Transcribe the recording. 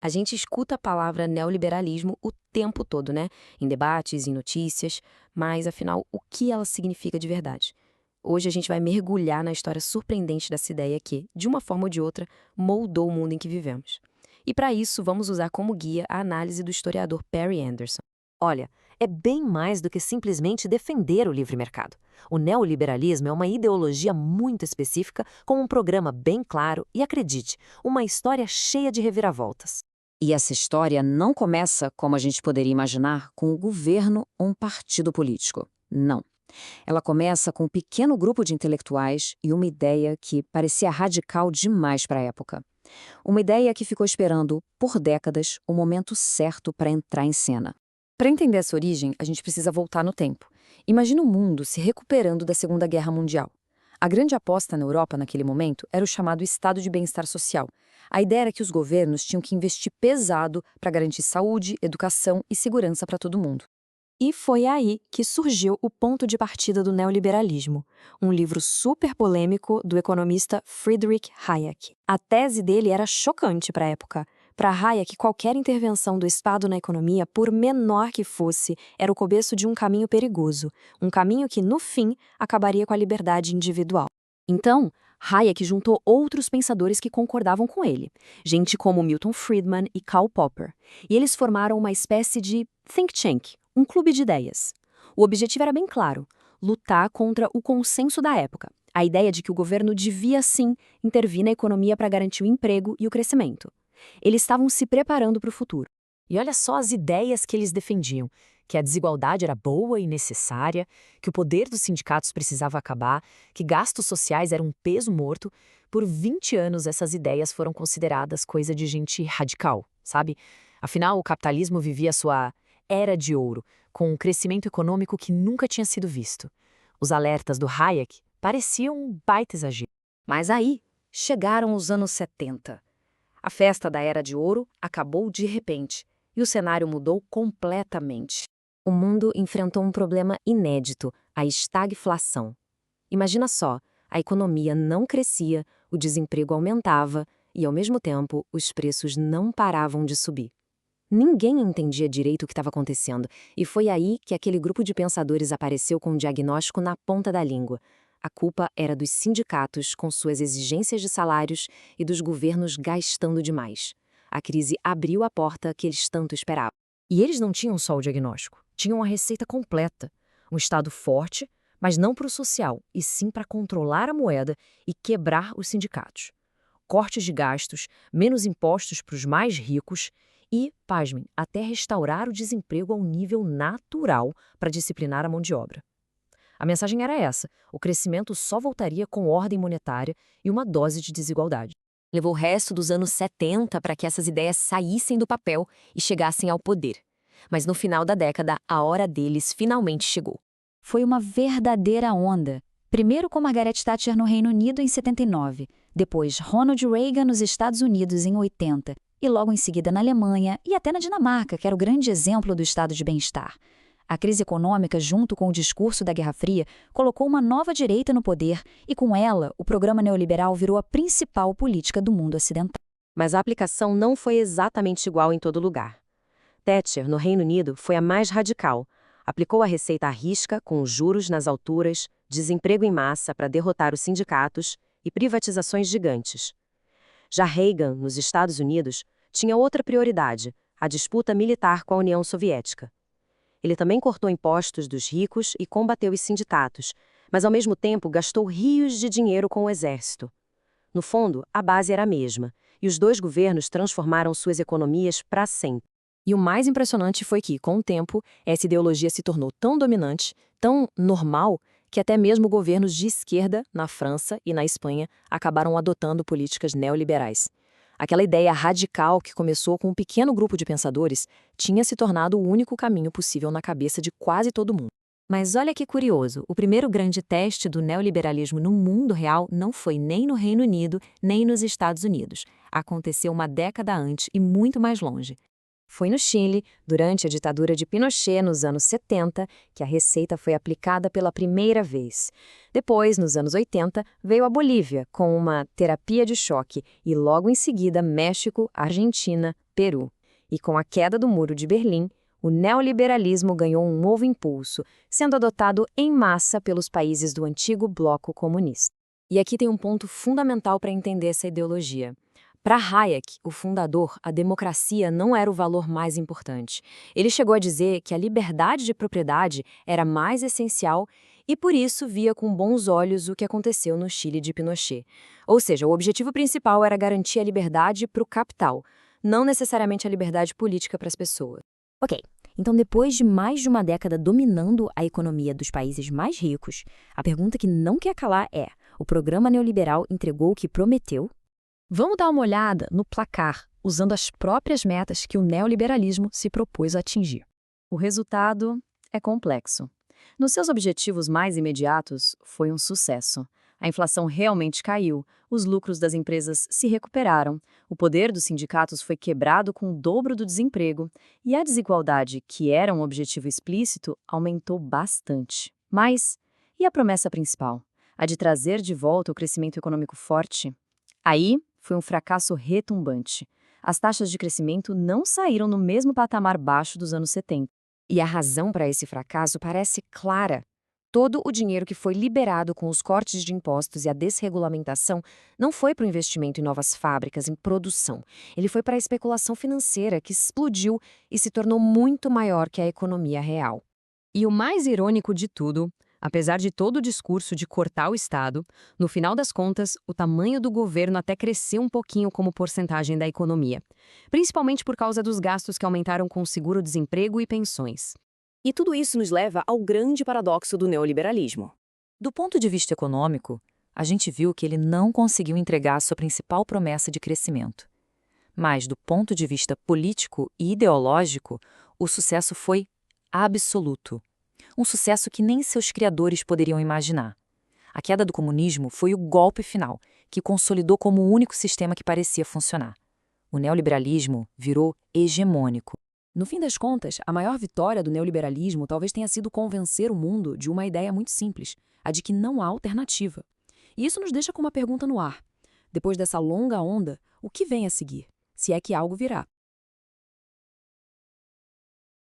A gente escuta a palavra neoliberalismo o tempo todo, né? Em debates, em notícias, mas afinal, o que ela significa de verdade? Hoje a gente vai mergulhar na história surpreendente dessa ideia que, de uma forma ou de outra, moldou o mundo em que vivemos. E para isso, vamos usar como guia a análise do historiador Perry Anderson. Olha, é bem mais do que simplesmente defender o livre mercado. O neoliberalismo é uma ideologia muito específica, com um programa bem claro e, acredite, uma história cheia de reviravoltas. E essa história não começa, como a gente poderia imaginar, com o governo ou um partido político. Não. Ela começa com um pequeno grupo de intelectuais e uma ideia que parecia radical demais para a época. Uma ideia que ficou esperando, por décadas, o momento certo para entrar em cena. Para entender essa origem, a gente precisa voltar no tempo. Imagina o mundo se recuperando da Segunda Guerra Mundial. A grande aposta na Europa naquele momento era o chamado estado de bem-estar social. A ideia era que os governos tinham que investir pesado para garantir saúde, educação e segurança para todo mundo. E foi aí que surgiu o ponto de partida do neoliberalismo, um livro super polêmico do economista Friedrich Hayek. A tese dele era chocante para a época. Para Hayek, qualquer intervenção do Estado na economia, por menor que fosse, era o começo de um caminho perigoso, um caminho que, no fim, acabaria com a liberdade individual. Então, Hayek juntou outros pensadores que concordavam com ele, gente como Milton Friedman e Karl Popper, e eles formaram uma espécie de think tank, um clube de ideias. O objetivo era bem claro: lutar contra o consenso da época, a ideia de que o governo devia, sim, intervir na economia para garantir o emprego e o crescimento. Eles estavam se preparando para o futuro. E olha só as ideias que eles defendiam: que a desigualdade era boa e necessária, que o poder dos sindicatos precisava acabar, que gastos sociais eram um peso morto. Por 20 anos, essas ideias foram consideradas coisa de gente radical, sabe? Afinal, o capitalismo vivia sua era de ouro, com um crescimento econômico que nunca tinha sido visto. Os alertas do Hayek pareciam um baita exagero. Mas aí, chegaram os anos 70. A festa da Era de Ouro acabou de repente, e o cenário mudou completamente. O mundo enfrentou um problema inédito, a estagflação. Imagina só, a economia não crescia, o desemprego aumentava e, ao mesmo tempo, os preços não paravam de subir. Ninguém entendia direito o que estava acontecendo, e foi aí que aquele grupo de pensadores apareceu com um diagnóstico na ponta da língua. A culpa era dos sindicatos com suas exigências de salários e dos governos gastando demais. A crise abriu a porta que eles tanto esperavam. E eles não tinham só o diagnóstico, tinham a receita completa. Um Estado forte, mas não para o social, e sim para controlar a moeda e quebrar os sindicatos. Cortes de gastos, menos impostos para os mais ricos e, pasmem, até restaurar o desemprego ao nível natural para disciplinar a mão de obra. A mensagem era essa: o crescimento só voltaria com ordem monetária e uma dose de desigualdade. Levou o resto dos anos 70 para que essas ideias saíssem do papel e chegassem ao poder. Mas no final da década, a hora deles finalmente chegou. Foi uma verdadeira onda. Primeiro com Margaret Thatcher no Reino Unido em 79, depois Ronald Reagan nos Estados Unidos em 80, e logo em seguida na Alemanha e até na Dinamarca, que era o grande exemplo do estado de bem-estar. A crise econômica, junto com o discurso da Guerra Fria, colocou uma nova direita no poder e, com ela, o programa neoliberal virou a principal política do mundo ocidental. Mas a aplicação não foi exatamente igual em todo lugar. Thatcher, no Reino Unido, foi a mais radical. Aplicou a receita à risca, com juros nas alturas, desemprego em massa para derrotar os sindicatos e privatizações gigantes. Já Reagan, nos Estados Unidos, tinha outra prioridade: a disputa militar com a União Soviética. Ele também cortou impostos dos ricos e combateu os sindicatos, mas ao mesmo tempo gastou rios de dinheiro com o exército. No fundo, a base era a mesma, e os dois governos transformaram suas economias para sempre. E o mais impressionante foi que, com o tempo, essa ideologia se tornou tão dominante, tão normal, que até mesmo governos de esquerda, na França e na Espanha, acabaram adotando políticas neoliberais. Aquela ideia radical que começou com um pequeno grupo de pensadores tinha se tornado o único caminho possível na cabeça de quase todo mundo. Mas olha que curioso, o primeiro grande teste do neoliberalismo no mundo real não foi nem no Reino Unido, nem nos Estados Unidos. Aconteceu uma década antes e muito mais longe. Foi no Chile, durante a ditadura de Pinochet nos anos 70, que a receita foi aplicada pela primeira vez. Depois, nos anos 80, veio a Bolívia, com uma terapia de choque, e logo em seguida México, Argentina, Peru. E com a queda do Muro de Berlim, o neoliberalismo ganhou um novo impulso, sendo adotado em massa pelos países do antigo bloco comunista. E aqui tem um ponto fundamental para entender essa ideologia. Para Hayek, o fundador, a democracia não era o valor mais importante. Ele chegou a dizer que a liberdade de propriedade era mais essencial e por isso via com bons olhos o que aconteceu no Chile de Pinochet. Ou seja, o objetivo principal era garantir a liberdade para o capital, não necessariamente a liberdade política para as pessoas. Ok, então depois de mais de uma década dominando a economia dos países mais ricos, a pergunta que não quer calar é: o programa neoliberal entregou o que prometeu? Vamos dar uma olhada no placar, usando as próprias metas que o neoliberalismo se propôs a atingir. O resultado é complexo. Nos seus objetivos mais imediatos, foi um sucesso. A inflação realmente caiu, os lucros das empresas se recuperaram, o poder dos sindicatos foi quebrado com o dobro do desemprego e a desigualdade, que era um objetivo explícito, aumentou bastante. Mas, e a promessa principal? A de trazer de volta o crescimento econômico forte? Aí, foi um fracasso retumbante. As taxas de crescimento não saíram no mesmo patamar baixo dos anos 70. E a razão para esse fracasso parece clara. Todo o dinheiro que foi liberado com os cortes de impostos e a desregulamentação não foi para o investimento em novas fábricas, em produção. Ele foi para a especulação financeira, que explodiu e se tornou muito maior que a economia real. E o mais irônico de tudo, apesar de todo o discurso de cortar o Estado, no final das contas, o tamanho do governo até cresceu um pouquinho como porcentagem da economia, principalmente por causa dos gastos que aumentaram com o seguro-desemprego e pensões. E tudo isso nos leva ao grande paradoxo do neoliberalismo. Do ponto de vista econômico, a gente viu que ele não conseguiu entregar a sua principal promessa de crescimento. Mas, do ponto de vista político e ideológico, o sucesso foi absoluto. Um sucesso que nem seus criadores poderiam imaginar. A queda do comunismo foi o golpe final, que consolidou como o único sistema que parecia funcionar. O neoliberalismo virou hegemônico. No fim das contas, a maior vitória do neoliberalismo talvez tenha sido convencer o mundo de uma ideia muito simples, a de que não há alternativa. E isso nos deixa com uma pergunta no ar. Depois dessa longa onda, o que vem a seguir? Se é que algo virá.